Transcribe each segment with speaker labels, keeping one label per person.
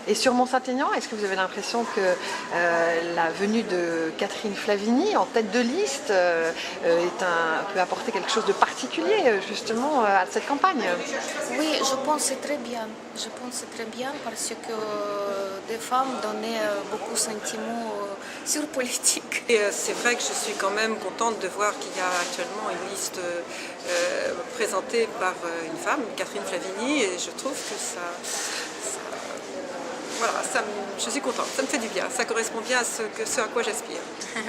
Speaker 1: Et sur Mont-Saint-Aignan, est-ce que vous avez l'impression que la venue de Catherine Flavigny en tête de liste peut apporter quelque chose de particulier justement à cette campagne?
Speaker 2: Oui, je pense que c'est très bien. Je pense que c'est très bien parce que des femmes donnaient beaucoup de sentiments sur politique.
Speaker 3: Et c'est vrai que je suis quand même contente de voir qu'il y a actuellement une liste présentée par une femme, Catherine Flavigny, et je trouve que voilà, je suis contente, ça me fait du bien, ça correspond bien à ce à quoi j'aspire.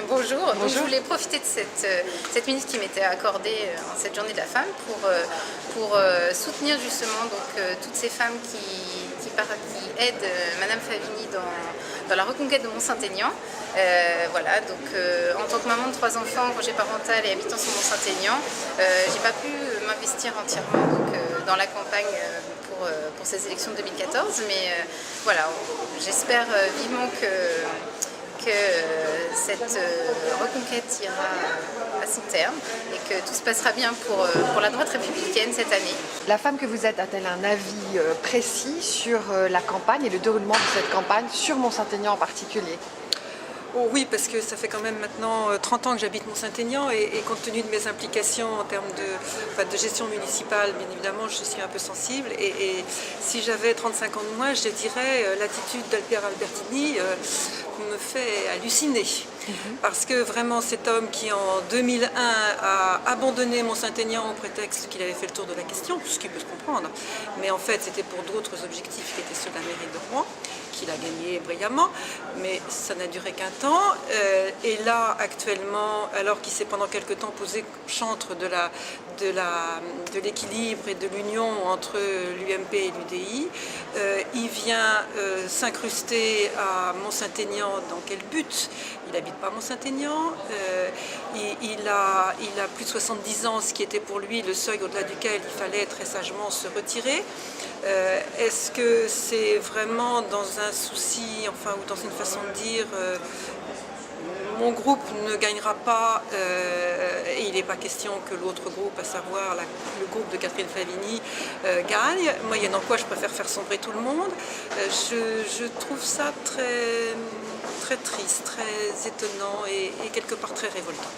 Speaker 4: Bonjour.
Speaker 1: Bonjour.
Speaker 4: Donc, je voulais profiter de cette minute qui m'était accordée en cette journée de la femme pour soutenir justement toutes ces femmes qui aident Madame Flavigny dans la reconquête de Mont-Saint-Aignan. Voilà, donc en tant que maman de 3 enfants, congé parental et habitant sur Mont-Saint-Aignan, j'ai pas pu m'investir entièrement dans la campagne pour ces élections de 2014, mais voilà, j'espère vivement que cette reconquête ira à son terme et que tout se passera bien pour la droite républicaine cette année.
Speaker 1: La femme que vous êtes a-t-elle un avis précis sur la campagne et le déroulement de cette campagne, sur Mont-Saint-Aignan en particulier?
Speaker 3: Oh oui, parce que ça fait quand même maintenant 30 ans que j'habite Mont-Saint-Aignan et compte tenu de mes implications en termes de gestion municipale, bien évidemment, je suis un peu sensible. Et si j'avais 35 ans de moins, je dirais l'attitude d'Albert Albertini me fait halluciner. Parce que vraiment cet homme qui en 2001 a abandonné Mont-Saint-Aignan au prétexte qu'il avait fait le tour de la question, ce qui peut se comprendre, mais en fait c'était pour d'autres objectifs qui étaient ceux de la mairie de Rouen, qu'il a gagné brillamment, mais ça n'a duré qu'un temps. Et là actuellement, alors qu'il s'est pendant quelque temps posé chantre de l'équilibre et de l'union entre l'UMP et l'UDI, il vient s'incruster à Mont-Saint-Aignan. Dans quel but? Il n'habite pas Mont-Saint-Aignan, il a plus de 70 ans, ce qui était pour lui le seuil au-delà duquel il fallait très sagement se retirer. Est-ce que c'est vraiment dans un souci, enfin, ou dans une façon de dire mon groupe ne gagnera pas, et il n'est pas question que l'autre groupe, à savoir le groupe de Catherine Flavigny, gagne, moyennant quoi je préfère faire sombrer tout le monde. Je trouve ça très triste, très étonnant et quelque part très révoltant.